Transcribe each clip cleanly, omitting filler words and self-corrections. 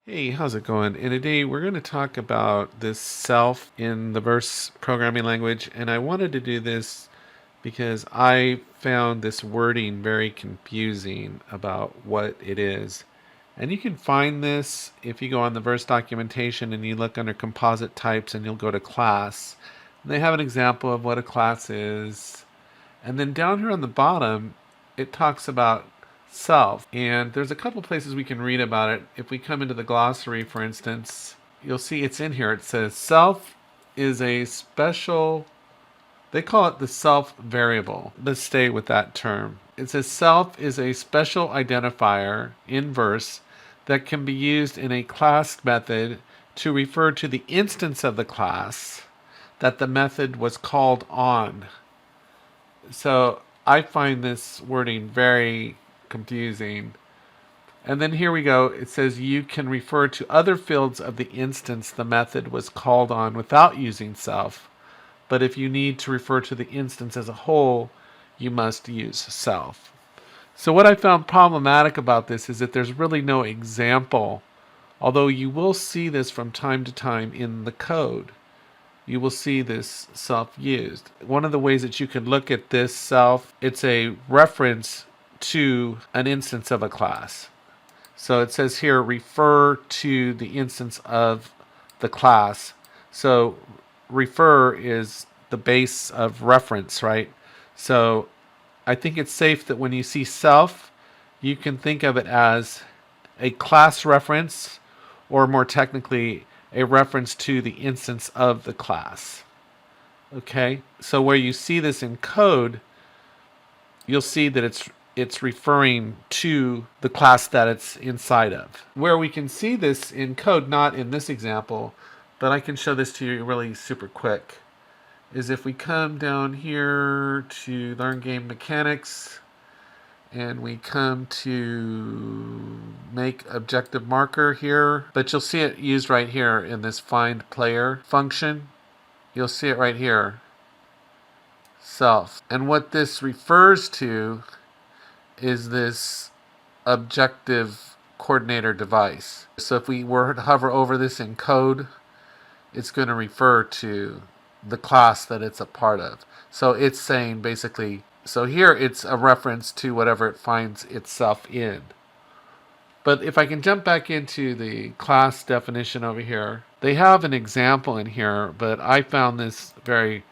Hey, how's it going? And today we're going to talk about this self in the verse programming language. And I wanted to do this because I found this wording very confusing about what it is. And you can find this if you go on the verse documentation and you look under composite types and you'll go to class. And they have an example of what a class is. And then down here on the bottom, it talks about self. And there's a couple places we can read about it. If we come into the glossary, for instance, you'll see it's in here. It says self is a special, they call it the self variable. Let's stay with that term. It says self is a special identifier in verse that can be used in a class method to refer to the instance of the class that the method was called on. So I find this wording very confusing. And then here we go. It says you can refer to other fields of the instance the method was called on without using self. But if you need to refer to the instance as a whole, you must use self. So what I found problematic about this is that there's really no example, although you will see this from time to time in the code. You will see this self used. One of the ways that you can look at this self, it's a reference to an instance of a class. So it says here, refer to the instance of the class. So refer is the base of reference, right? So I think it's safe that when you see self, you can think of it as a class reference, or more technically, a reference to the instance of the class. Okay, so where you see this in code, you'll see that it's referring to the class that it's inside of. Where we can see this in code, not in this example, but I can show this to you really super quick, is if we come down here to Learn Game Mechanics, and we come to make objective marker here, but you'll see it used right here in this find player function. You'll see it right here, self. And what this refers to is this objective coordinator device. So if we were to hover over this in code, it's going to refer to the class that it's a part of. So it's saying basically, so here it's a reference to whatever it finds itself in. But if I can jump back into the class definition over here, they have an example in here, but I found this very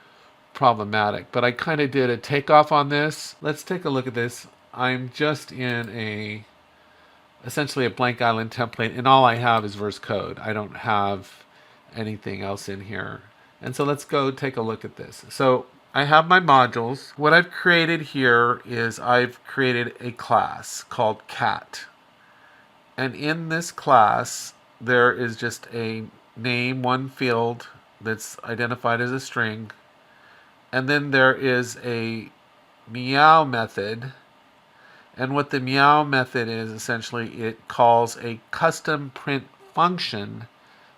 problematic. But I kind of did a takeoff on this. Let's take a look at this. I'm just in essentially a blank island template, and all I have is verse code. I don't have anything else in here. And so let's go take a look at this. So I have my modules. What I've created here is I've created a class called cat. And in this class, there is just a name, one field that's identified as a string. And then there is a meow method. And what the meow method is, essentially, it calls a custom print function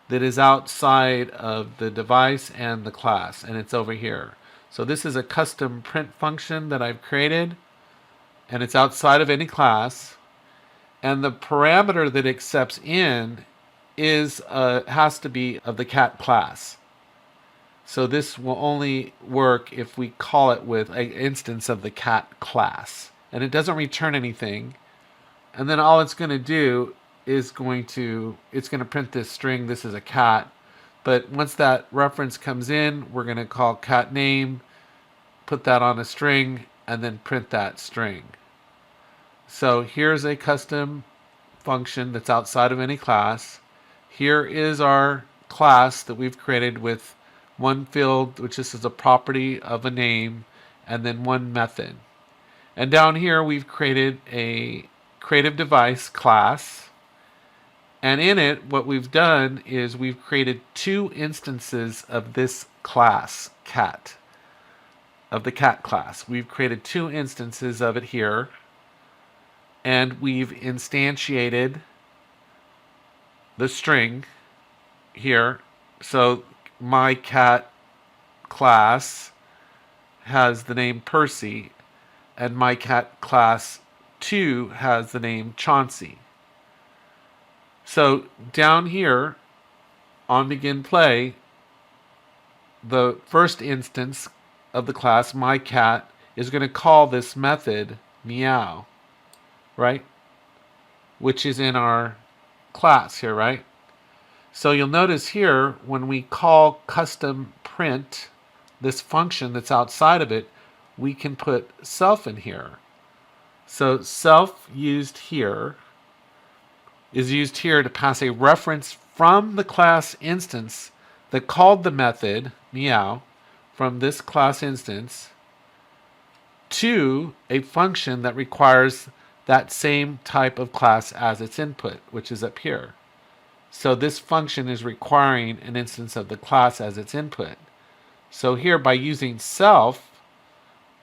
that is outside of the device and the class, and it's over here. So this is a custom print function that I've created, and it's outside of any class. And the parameter that it accepts in is has to be of the cat class. So this will only work if we call it with an instance of the cat class. And it doesn't return anything. And then all it's going to do is it's going to print this string. This is a cat. But once that reference comes in, we're going to call cat name, put that on a string, and then print that string. So here's a custom function that's outside of any class. Here is our class that we've created with one field, which is a property of a name, and then one method. And down here we've created a creative device class. And in it, what we've done is we've created two instances of this class, cat, of the cat class. We've created two instances of it here. And we've instantiated the string here. So my cat class has the name Percy, and my cat class 2 has the name Chauncey. So down here on begin play, the first instance of the class, my cat, is going to call this method meow, right? Which is in our class here, right? So you'll notice here when we call custom print, this function that's outside of it, we can put self in here. So self used here is used here to pass a reference from the class instance that called the method meow from this class instance to a function that requires that same type of class as its input, which is up here. So this function is requiring an instance of the class as its input. So here by using self,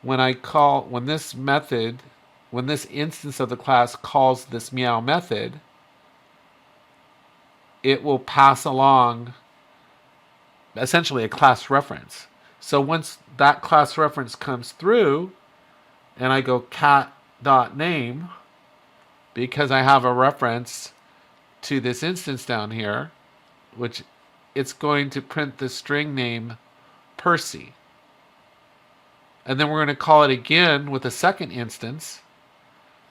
when this instance of the class calls this meow method, it will pass along essentially a class reference. So once that class reference comes through and I go cat.name, because I have a reference to this instance down here, which it's going to print the string name Percy. And then we're going to call it again with a second instance.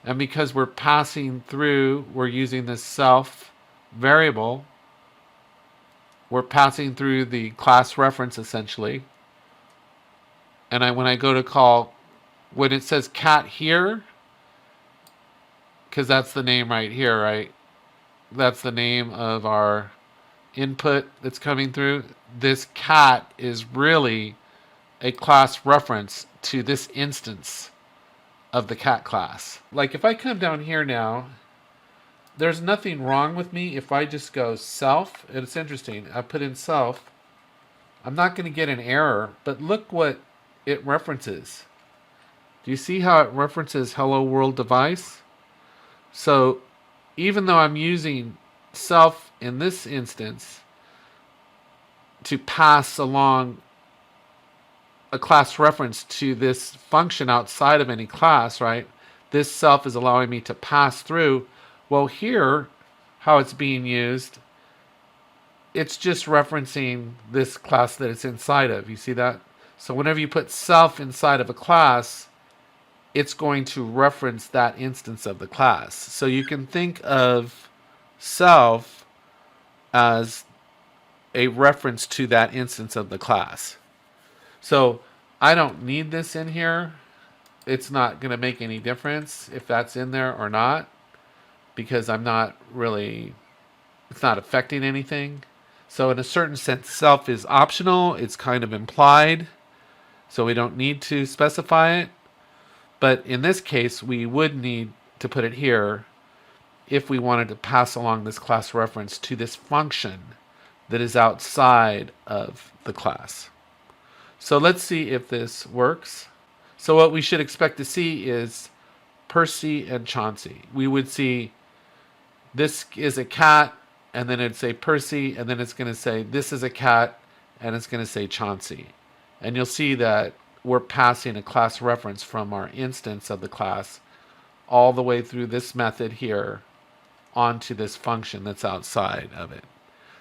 And because we're passing through, we're using this self variable, we're passing through the class reference essentially. And when I go to call, when it says cat here, because that's the name right here, right? That's the name of our input that's coming through. This cat is really a class reference to this instance of the cat class. Like if I come down here now, there's nothing wrong with me if I just go self, and it's interesting, I put in self, I'm not going to get an error, but look what it references. Do you see how it references hello world device? So even though I'm using self in this instance to pass along a class reference to this function outside of any class, right? This self is allowing me to pass through. Well, here, how it's being used, it's just referencing this class that it's inside of. You see that? So whenever you put self inside of a class, it's going to reference that instance of the class. So you can think of self as a reference to that instance of the class. So I don't need this in here. It's not going to make any difference if that's in there or not, because it's not affecting anything. So in a certain sense, self is optional. It's kind of implied. So we don't need to specify it. But in this case, we would need to put it here if we wanted to pass along this class reference to this function that is outside of the class. So let's see if this works. So what we should expect to see is Percy and Chauncey. We would see this is a cat, and then it'd say Percy, and then it's going to say this is a cat, and it's going to say Chauncey. And you'll see that we're passing a class reference from our instance of the class all the way through this method here onto this function that's outside of it.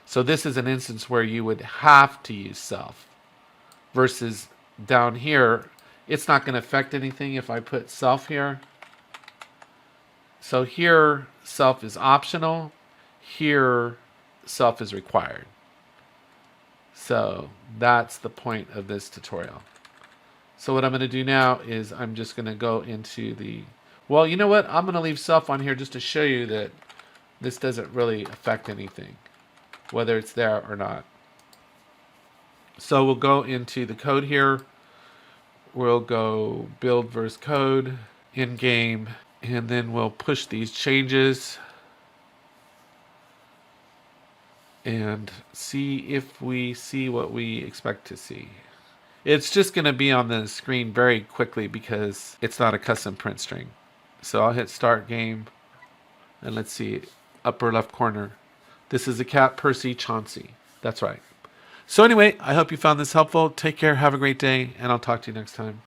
So this is an instance where you would have to use self, versus down here, it's not going to affect anything if I put self here. So here, self is optional. Here, self is required. So that's the point of this tutorial. So what I'm going to do now is I'm just going to go into the, well, you know what? I'm going to leave self on here just to show you that this doesn't really affect anything, whether it's there or not. So we'll go into the code here. We'll go build verse code in game, and then we'll push these changes and see if we see what we expect to see. It's just going to be on the screen very quickly because it's not a custom print string. So I'll hit start game, and let's see, upper left corner. This is a cat, Percy, Chauncey. That's right. So anyway, I hope you found this helpful. Take care, have a great day, and I'll talk to you next time.